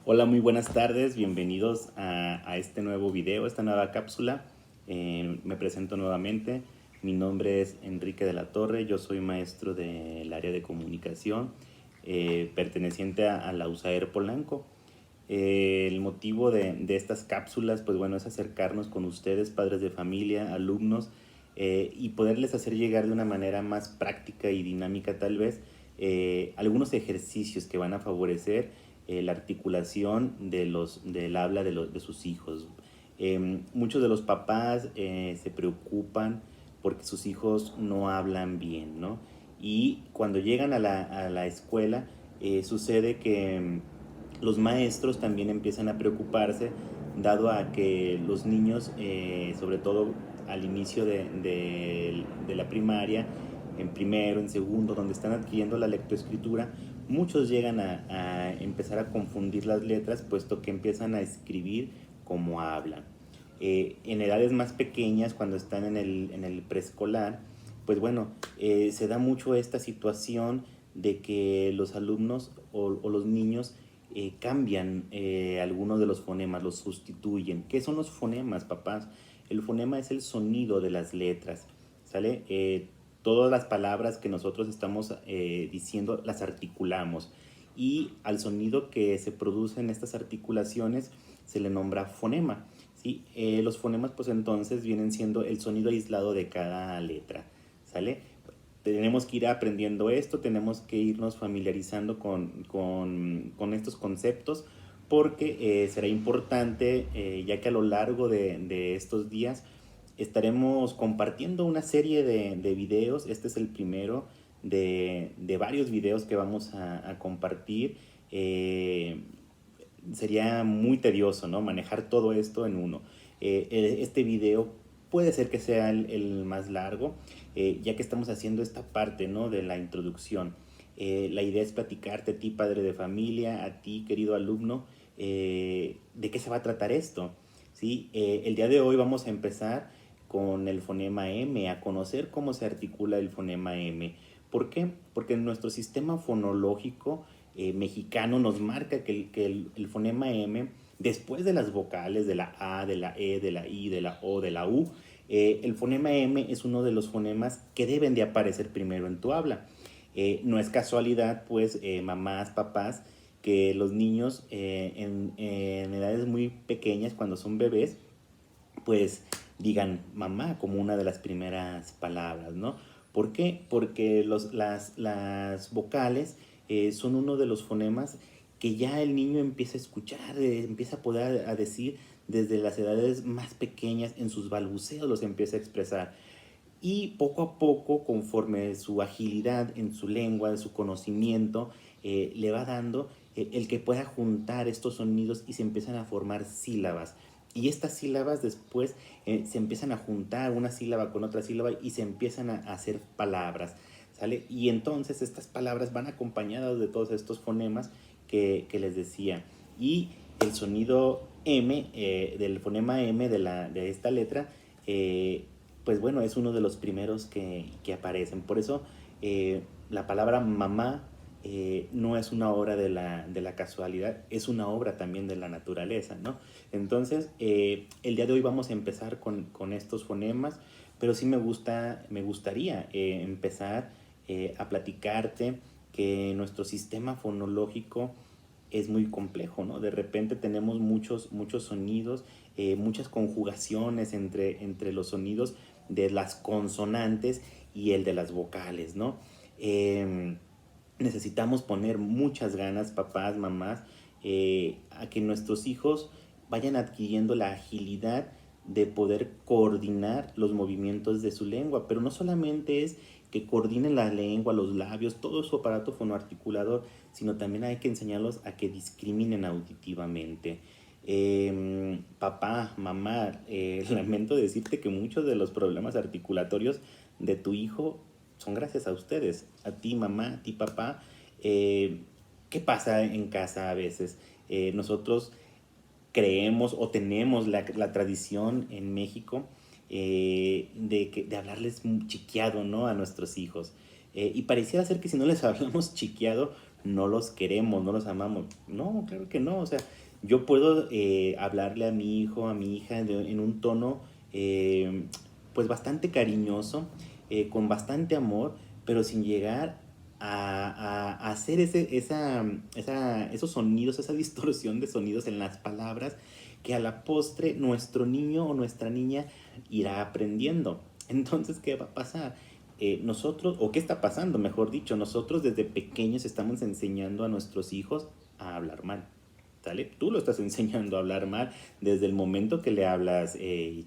Hola, muy buenas tardes, bienvenidos a este nuevo video, esta nueva cápsula. Me presento nuevamente, mi nombre es Enrique de la Torre, yo soy maestro del área de comunicación, perteneciente a la USAER Polanco. El motivo de estas cápsulas, pues bueno, es acercarnos con ustedes, padres de familia, alumnos, y poderles hacer llegar de una manera más práctica y dinámica tal vez algunos ejercicios que van a favorecer la articulación del habla de sus hijos. Muchos de los papás se preocupan porque sus hijos no hablan bien, ¿no? Y cuando llegan a la escuela, sucede que los maestros también empiezan a preocuparse, dado a que los niños, sobre todo al inicio de la primaria, en primero, en segundo, donde están adquiriendo la lectoescritura, muchos llegan a empezar a confundir las letras, puesto que empiezan a escribir como hablan. En edades más pequeñas, cuando están en el preescolar, pues bueno, se da mucho esta situación de que los alumnos o los niños cambian algunos de los fonemas, los sustituyen. ¿Qué son los fonemas, papás? El fonema es el sonido de las letras, ¿sale? Todas las palabras que nosotros estamos diciendo las articulamos y al sonido que se produce en estas articulaciones se le nombra fonema, ¿sí? Los fonemas pues entonces vienen siendo el sonido aislado de cada letra, ¿sale? Tenemos que ir aprendiendo esto, tenemos que irnos familiarizando con estos conceptos porque será importante, ya que a lo largo de estos días estaremos compartiendo una serie de videos. Este es el primero de varios videos que vamos a compartir. Sería muy tedioso, ¿no? Manejar todo esto en uno. Este video puede ser que sea el más largo, ya que estamos haciendo esta parte, ¿no? De la introducción. La idea es platicarte a ti, padre de familia, a ti, querido alumno, de qué se va a tratar esto, ¿sí? El día de hoy vamos a empezar con el fonema M, a conocer cómo se articula el fonema M. ¿Por qué? Porque nuestro sistema fonológico mexicano nos marca que el fonema M, después de las vocales, de la A, de la E, de la I, de la O, de la U, el fonema M es uno de los fonemas que deben de aparecer primero en tu habla. No es casualidad, pues, mamás, papás, que los niños en edades muy pequeñas, cuando son bebés, pues digan mamá como una de las primeras palabras, ¿no? ¿Por qué? Porque las vocales son uno de los fonemas que ya el niño empieza a escuchar, empieza a poder a decir desde las edades más pequeñas, en sus balbuceos los empieza a expresar. Y poco a poco, conforme su agilidad en su lengua, en su conocimiento, le va dando el que pueda juntar estos sonidos y se empiezan a formar sílabas. Y estas sílabas después se empiezan a juntar una sílaba con otra sílaba y se empiezan a hacer palabras, ¿sale? Y entonces estas palabras van acompañadas de todos estos fonemas que les decía. Y el sonido M, del fonema M de esta letra, pues bueno, es uno de los primeros que aparecen. Por eso la palabra mamá no es una obra de la casualidad, es una obra también de la naturaleza, ¿no? Entonces, el día de hoy vamos a empezar con estos fonemas, pero sí me gustaría empezar a platicarte que nuestro sistema fonológico es muy complejo, ¿no? De repente tenemos muchos sonidos, muchas conjugaciones entre los sonidos de las consonantes y el de las vocales, ¿no? Necesitamos poner muchas ganas, papás, mamás, a que nuestros hijos vayan adquiriendo la agilidad de poder coordinar los movimientos de su lengua, pero no solamente es que coordinen la lengua, los labios, todo su aparato fonoarticulador, sino también hay que enseñarlos a que discriminen auditivamente. Papá, mamá, lamento decirte que muchos de los problemas articulatorios de tu hijo son gracias a ustedes, a ti mamá, a ti papá. ¿Qué pasa en casa a veces? Nosotros creemos o tenemos la tradición en México de hablarles chiqueado, ¿no? A nuestros hijos. Y pareciera ser que si no les hablamos chiqueado, no los queremos, no los amamos. No, claro que no. O sea, yo puedo hablarle a mi hijo, a mi hija en un tono pues bastante cariñoso, con bastante amor, pero sin llegar a hacer esos sonidos, esa distorsión de sonidos en las palabras que a la postre nuestro niño o nuestra niña irá aprendiendo. Entonces, ¿qué va a pasar? Nosotros, o qué está pasando, mejor dicho, nosotros desde pequeños estamos enseñando a nuestros hijos a hablar mal. ¿Sale? Tú lo estás enseñando a hablar mal desde el momento que le hablas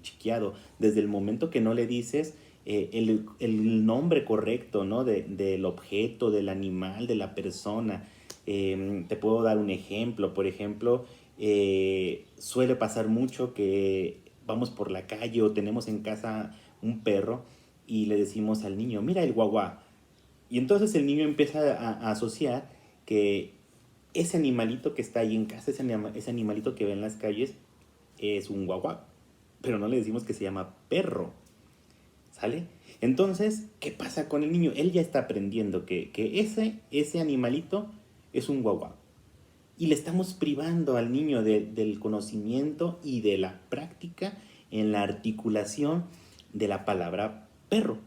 chiqueado, desde el momento que no le dices el nombre correcto, ¿no? Del objeto, del animal, de la persona. Te puedo dar un ejemplo. Por ejemplo, suele pasar mucho que vamos por la calle o tenemos en casa un perro y le decimos al niño, mira el guagua. Y entonces el niño empieza a asociar que ese animalito que está ahí en casa, ese animalito que ve en las calles, es un guagua. Pero no le decimos que se llama perro. ¿Sale? Entonces, ¿qué pasa con el niño? Él ya está aprendiendo que ese animalito es un guagua. Y le estamos privando al niño del conocimiento y de la práctica en la articulación de la palabra perro.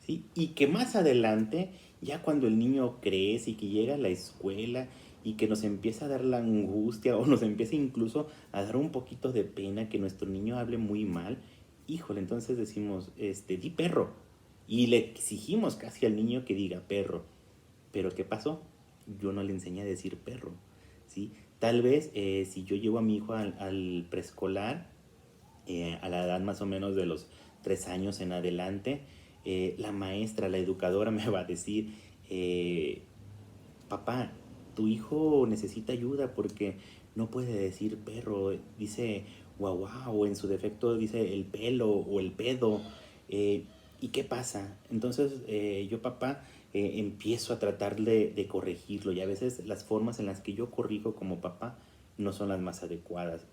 ¿Sí? Y que más adelante, ya cuando el niño crece y que llega a la escuela y que nos empieza a dar la angustia o nos empieza incluso a dar un poquito de pena que nuestro niño hable muy mal, híjole, entonces decimos, di perro. Y le exigimos casi al niño que diga perro. Pero ¿qué pasó? Yo no le enseñé a decir perro. ¿Sí? Tal vez si yo llevo a mi hijo al preescolar, a la edad más o menos de los 3 años en adelante, la maestra, la educadora me va a decir, papá, tu hijo necesita ayuda porque no puede decir perro, dice guau guau, o en su defecto dice el pelo o el pedo. eh, ¿Y qué pasa? Entonces yo, papá, empiezo a tratar de corregirlo y a veces las formas en las que yo corrijo como papá no son las más adecuadas.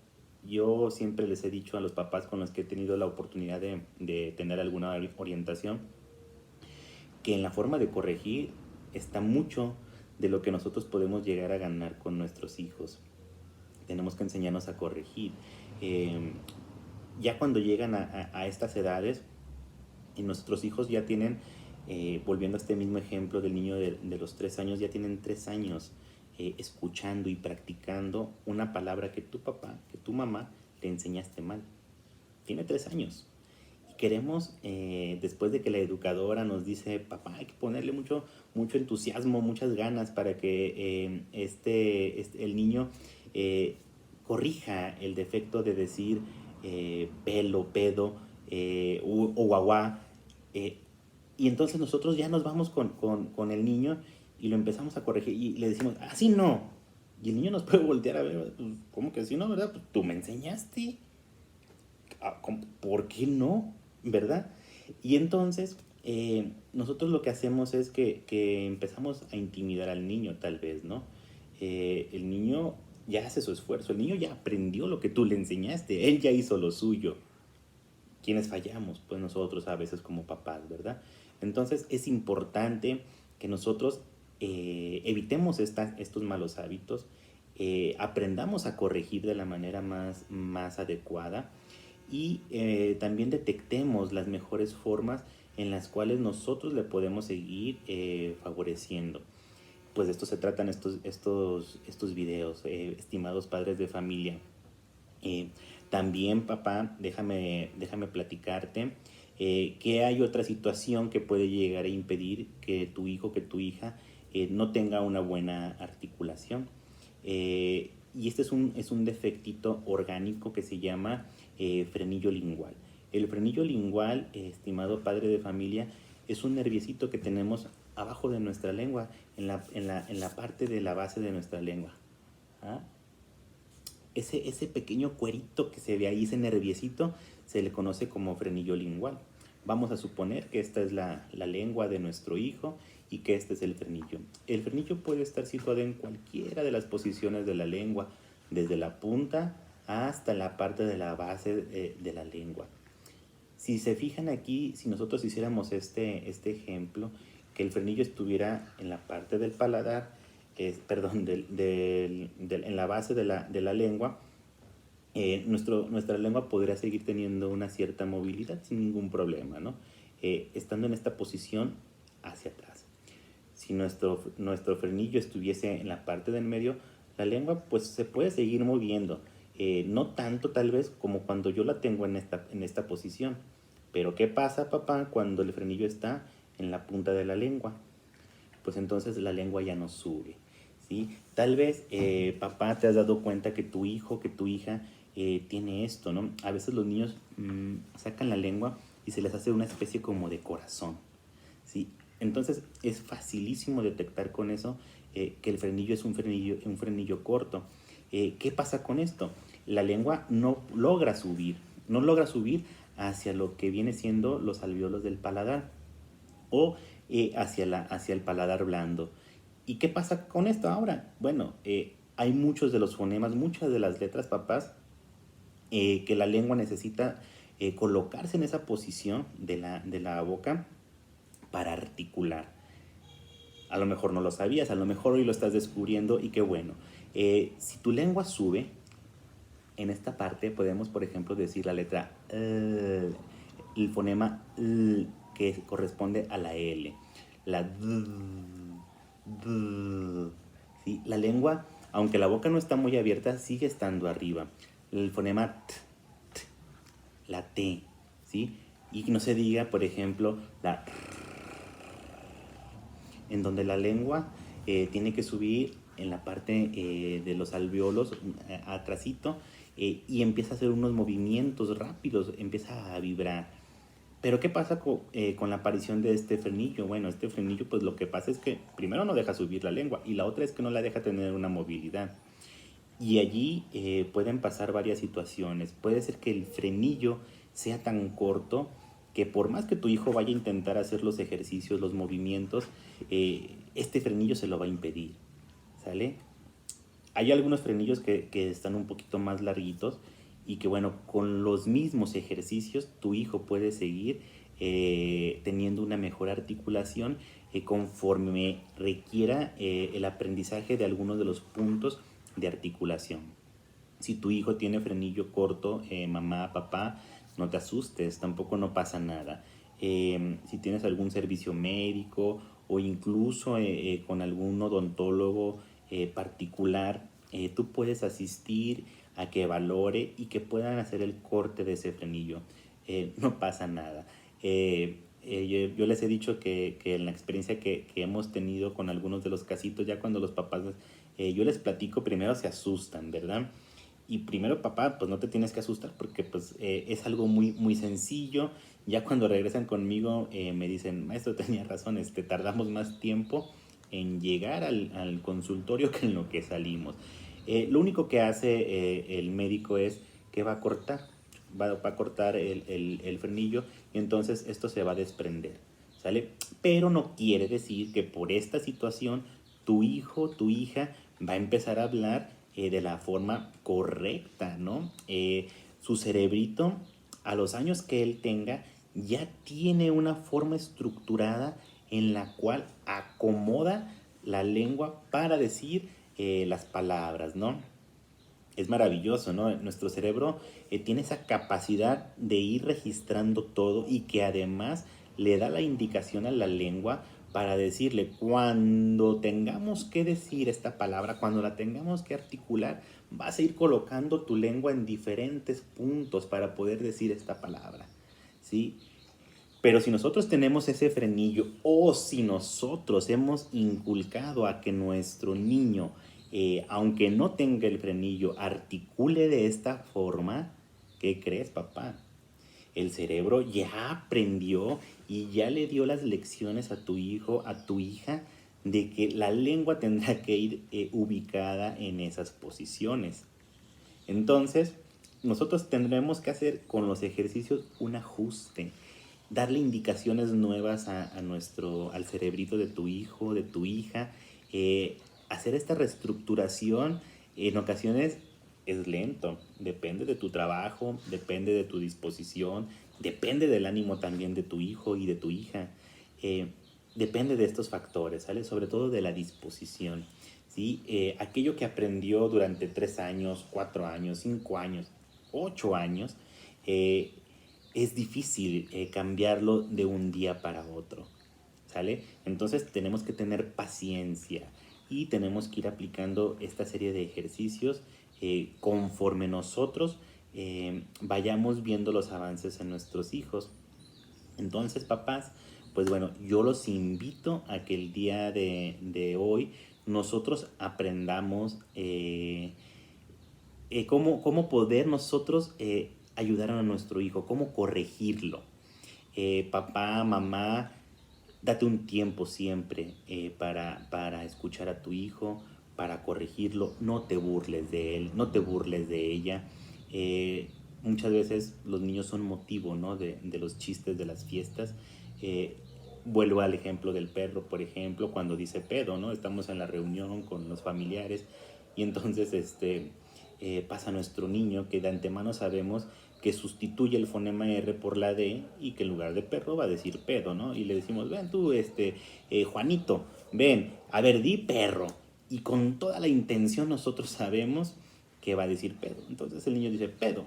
Yo siempre les he dicho a los papás con los que he tenido la oportunidad de tener alguna orientación que en la forma de corregir está mucho de lo que nosotros podemos llegar a ganar con nuestros hijos. Tenemos que enseñarnos a corregir. Eh, ya cuando llegan a estas edades, y nuestros hijos ya tienen, volviendo a este mismo ejemplo del niño de los 3 años, ya tienen 3 años escuchando y practicando una palabra que tu papá, que tu mamá le enseñaste mal. Tiene 3 años. Y queremos, después de que la educadora nos dice, papá, hay que ponerle mucho, mucho entusiasmo, muchas ganas para que el niño corrija el defecto de decir pelo, pedo o guagua. eh, y entonces nosotros ya nos vamos con el niño y lo empezamos a corregir y le decimos, así no. Y el niño nos puede voltear a ver, pues, ¿cómo que así no, verdad? Pues tú me enseñaste. ¿Por qué no? ¿Verdad? Y entonces nosotros lo que hacemos es que empezamos a intimidar al niño tal vez, ¿no? El niño ya hace su esfuerzo, el niño ya aprendió lo que tú le enseñaste, él ya hizo lo suyo. ¿Quiénes fallamos? Pues nosotros a veces como papás, ¿verdad? Entonces es importante que nosotros evitemos estos malos hábitos, aprendamos a corregir de la manera más adecuada y también detectemos las mejores formas en las cuales nosotros le podemos seguir favoreciendo. Pues de esto se tratan estos videos, estimados padres de familia. Eh, También, papá, déjame platicarte que hay otra situación que puede llegar a impedir que tu hijo, que tu hija no tenga una buena articulación. Y este es un defectito orgánico que se llama frenillo lingual. El frenillo lingual, estimado padre de familia, es un nerviecito que tenemos abajo de nuestra lengua, en la parte de la base de nuestra lengua. ¿Ah? Ese pequeño cuerito que se ve ahí, ese nerviecito, se le conoce como frenillo lingual. Vamos a suponer que esta es la lengua de nuestro hijo y que este es el frenillo. El frenillo puede estar situado en cualquiera de las posiciones de la lengua, desde la punta hasta la parte de la base de la lengua. Si se fijan aquí, si nosotros hiciéramos este ejemplo, que el frenillo estuviera en la parte del paladar, perdón, en la base de la lengua, nuestra lengua podría seguir teniendo una cierta movilidad sin ningún problema, ¿no? Estando en esta posición hacia atrás. Si nuestro frenillo estuviese en la parte del medio, la lengua pues se puede seguir moviendo. No tanto tal vez como cuando yo la tengo en esta posición. Pero ¿qué pasa, papá, cuando el frenillo está en la punta de la lengua? Pues entonces la lengua ya no sube, ¿sí? Tal vez, papá, te has dado cuenta que tu hijo, que tu hija tiene esto, ¿no? A veces los niños sacan la lengua y se les hace una especie como de corazón, ¿sí? Entonces es facilísimo detectar con eso que el frenillo es un frenillo corto. ¿Qué pasa con esto? La lengua no logra subir hacia lo que viene siendo los alvéolos del paladar o hacia el paladar blando. ¿Y qué pasa con esto ahora? Bueno, hay muchos de los fonemas, muchas de las letras, papás, que la lengua necesita colocarse en esa posición de la boca para articular. A lo mejor no lo sabías, a lo mejor hoy lo estás descubriendo y qué bueno. Si tu lengua sube, en esta parte podemos, por ejemplo, decir la letra el fonema que corresponde a la L. La ¿sí? La lengua, aunque la boca no está muy abierta, sigue estando arriba. El fonema la T, ¿sí? Y no se diga, por ejemplo, la en donde la lengua tiene que subir en la parte de los alvéolos atrasito y empieza a hacer unos movimientos rápidos, empieza a vibrar. Pero ¿qué pasa con la aparición de este frenillo? Bueno, este frenillo pues lo que pasa es que primero no deja subir la lengua y la otra es que no la deja tener una movilidad. Y allí pueden pasar varias situaciones. Puede ser que el frenillo sea tan corto que por más que tu hijo vaya a intentar hacer los ejercicios, los movimientos, este frenillo se lo va a impedir, ¿sale? Hay algunos frenillos que están un poquito más larguitos y que bueno, con los mismos ejercicios tu hijo puede seguir teniendo una mejor articulación conforme requiera el aprendizaje de algunos de los puntos de articulación. Si tu hijo tiene frenillo corto, mamá, papá, no te asustes, tampoco no pasa nada. Si tienes algún servicio médico o incluso con algún odontólogo particular, tú puedes asistir a que valore y que puedan hacer el corte de ese frenillo. No pasa nada. Yo les he dicho que en la experiencia que hemos tenido con algunos de los casitos, ya cuando los papás, yo les platico, primero se asustan, ¿verdad? Y primero, papá, pues no te tienes que asustar porque pues es algo muy, muy sencillo. Ya cuando regresan conmigo me dicen, maestro, tenía razón, tardamos más tiempo en llegar al consultorio que en lo que salimos. Lo único que hace el médico es que va a cortar, va a cortar el frenillo y entonces esto se va a desprender, ¿sale? Pero no quiere decir que por esta situación tu hijo, tu hija va a empezar a hablar de la forma correcta, ¿no? Su cerebrito, a los años que él tenga, ya tiene una forma estructurada en la cual acomoda la lengua para decir las palabras, ¿no? Es maravilloso, ¿no? Nuestro cerebro tiene esa capacidad de ir registrando todo y que además le da la indicación a la lengua para decirle cuando tengamos que decir esta palabra, cuando la tengamos que articular, vas a ir colocando tu lengua en diferentes puntos para poder decir esta palabra, ¿sí? Pero si nosotros tenemos ese frenillo o si nosotros hemos inculcado a que nuestro niño, aunque no tenga el frenillo, articule de esta forma, ¿qué crees, papá? El cerebro ya aprendió y ya le dio las lecciones a tu hijo, a tu hija, de que la lengua tendrá que ir ubicada en esas posiciones. Entonces, nosotros tendremos que hacer con los ejercicios un ajuste, darle indicaciones nuevas al cerebrito de tu hijo, de tu hija, hacer esta reestructuración en ocasiones es lento, depende de tu trabajo, depende de tu disposición, depende del ánimo también de tu hijo y de tu hija, depende de estos factores, ¿sale? Sobre todo de la disposición, ¿sí? Aquello que aprendió durante 3 años, 4 años, 5 años, 8 años, eh, es difícil cambiarlo de un día para otro, ¿sale? Entonces tenemos que tener paciencia y tenemos que ir aplicando esta serie de ejercicios conforme nosotros vayamos viendo los avances en nuestros hijos. Entonces, papás, pues bueno, yo los invito a que el día de hoy nosotros aprendamos cómo poder nosotros ayudar a nuestro hijo, cómo corregirlo. Papá, mamá, date un tiempo siempre para escuchar a tu hijo, para corregirlo. No te burles de él, no te burles de ella. Muchas veces los niños son motivo, ¿no? de los chistes de las fiestas. Eh, Vuelvo al ejemplo del perro, por ejemplo, cuando dice pedo, ¿no? Estamos en la reunión con los familiares y entonces pasa nuestro niño que de antemano sabemos que sustituye el fonema R por la D y que en lugar de perro va a decir pedo, ¿no? Y le decimos, ven tú, Juanito, ven, a ver, di perro. Y con toda la intención nosotros sabemos que va a decir pedo. Entonces el niño dice pedo.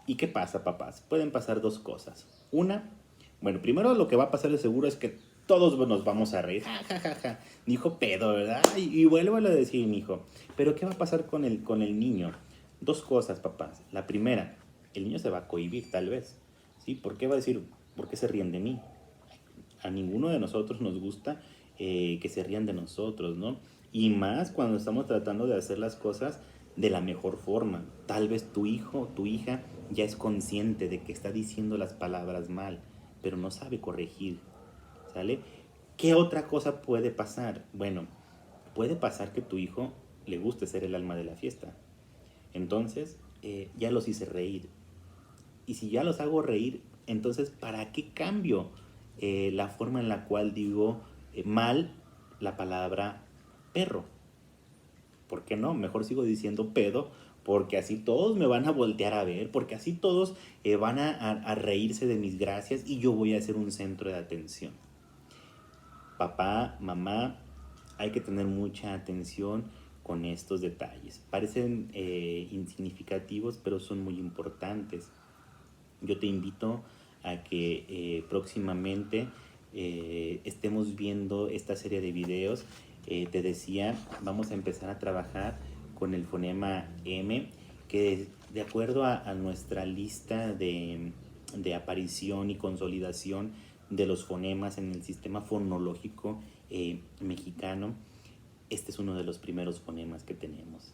¿Y qué pasa, papás? Pueden pasar dos cosas. Una, bueno, primero lo que va a pasar de seguro es que todos nos vamos a reír. Ja, ja, ja, ja. Dijo pedo, ¿verdad? Y vuélvalo a decir, mi hijo. Pero ¿qué va a pasar con el niño? Dos cosas, papás. La primera, el niño se va a cohibir, tal vez. ¿Sí? ¿Por qué va a decir, por qué se ríen de mí? A ninguno de nosotros nos gusta que se rían de nosotros, ¿no? Y más cuando estamos tratando de hacer las cosas de la mejor forma. Tal vez tu hijo, tu hija, ya es consciente de que está diciendo las palabras mal, pero no sabe corregir, ¿sale? ¿Qué otra cosa puede pasar? Bueno, puede pasar que tu hijo le guste ser el alma de la fiesta. Entonces, ya los hice reír. Y si ya los hago reír, entonces, ¿para qué cambio la forma en la cual digo mal la palabra perro? ¿Por qué no? Mejor sigo diciendo pedo, porque así todos me van a voltear a ver, porque así todos van a reírse de mis gracias y yo voy a ser un centro de atención. Papá, mamá, hay que tener mucha atención con estos detalles. Parecen insignificativos, pero son muy importantes. Yo te invito a que próximamente estemos viendo esta serie de videos. Te decía, vamos a empezar a trabajar con el fonema M, que de acuerdo a nuestra lista de aparición y consolidación de los fonemas en el sistema fonológico mexicano, este es uno de los primeros fonemas que tenemos,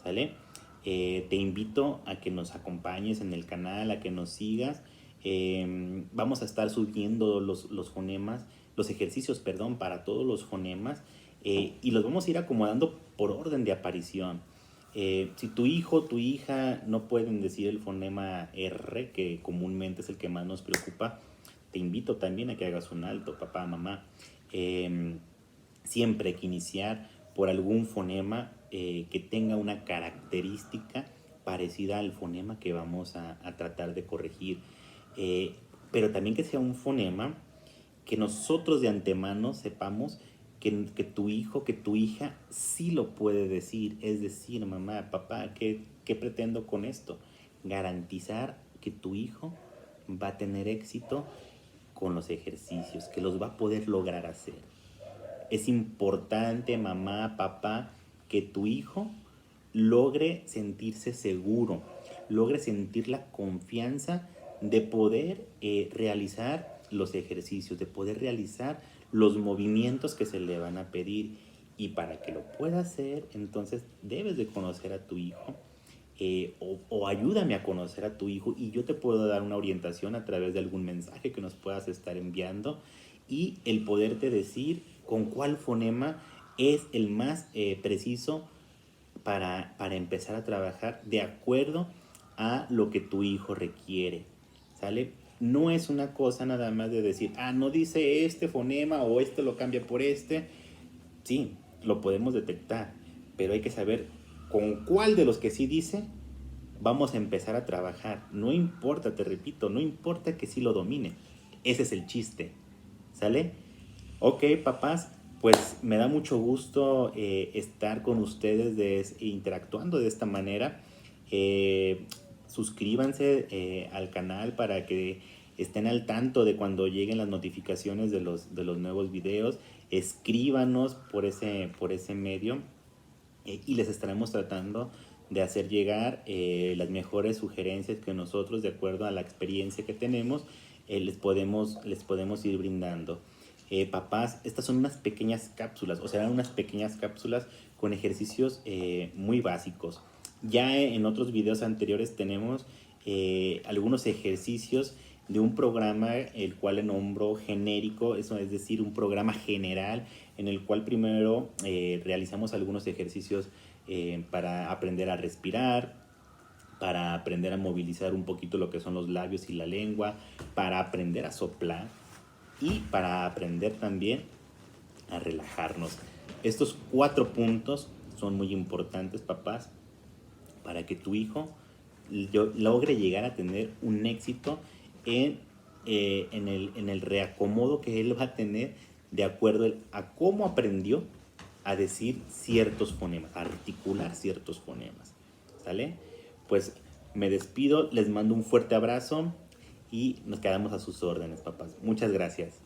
¿sale? Te invito a que nos acompañes en el canal, a que nos sigas. Vamos a estar subiendo los fonemas, los ejercicios, perdón, para todos los fonemas y los vamos a ir acomodando por orden de aparición. Si tu hijo o tu hija no pueden decir el fonema R, que comúnmente es el que más nos preocupa, te invito también a que hagas un alto, papá, mamá. Siempre hay que iniciar por algún fonema que tenga una característica parecida al fonema que vamos a tratar de corregir. Pero también que sea un fonema que nosotros de antemano sepamos que tu hijo, que tu hija sí lo puede decir. Es decir, mamá, papá, ¿qué pretendo con esto? Garantizar que tu hijo va a tener éxito con los ejercicios, que los va a poder lograr hacer. Es importante, mamá, papá, que tu hijo logre sentirse seguro, logre sentir la confianza de poder realizar los ejercicios, de poder realizar los movimientos que se le van a pedir. Y para que lo pueda hacer, entonces debes de conocer a tu hijo o ayúdame a conocer a tu hijo y yo te puedo dar una orientación a través de algún mensaje que nos puedas estar enviando y el poderte decir con cuál fonema es el más preciso para empezar a trabajar de acuerdo a lo que tu hijo requiere, ¿sale? No es una cosa nada más de decir, no dice este fonema o este lo cambia por este. Sí, lo podemos detectar, pero hay que saber con cuál de los que sí dice vamos a empezar a trabajar. No importa, te repito, no importa que sí lo domine. Ese es el chiste, ¿sale? Ok, papás, pues me da mucho gusto estar con ustedes interactuando de esta manera. Suscríbanse al canal para que estén al tanto de cuando lleguen las notificaciones de los nuevos videos. Escríbanos por ese medio y les estaremos tratando de hacer llegar las mejores sugerencias que nosotros, de acuerdo a la experiencia que tenemos, les podemos ir brindando. Papás, estas son unas pequeñas cápsulas, o serán unas pequeñas cápsulas con ejercicios muy básicos. Ya en otros videos anteriores tenemos algunos ejercicios de un programa el cual le nombro genérico, eso es decir, un programa general en el cual primero realizamos algunos ejercicios para aprender a respirar, para aprender a movilizar un poquito lo que son los labios y la lengua, para aprender a soplar y para aprender también a relajarnos. Estos 4 puntos son muy importantes, papás, para que tu hijo logre llegar a tener un éxito en el reacomodo que él va a tener de acuerdo a cómo aprendió a decir ciertos fonemas, a articular ciertos fonemas. ¿Sale? Pues me despido, les mando un fuerte abrazo y nos quedamos a sus órdenes, papás. Muchas gracias.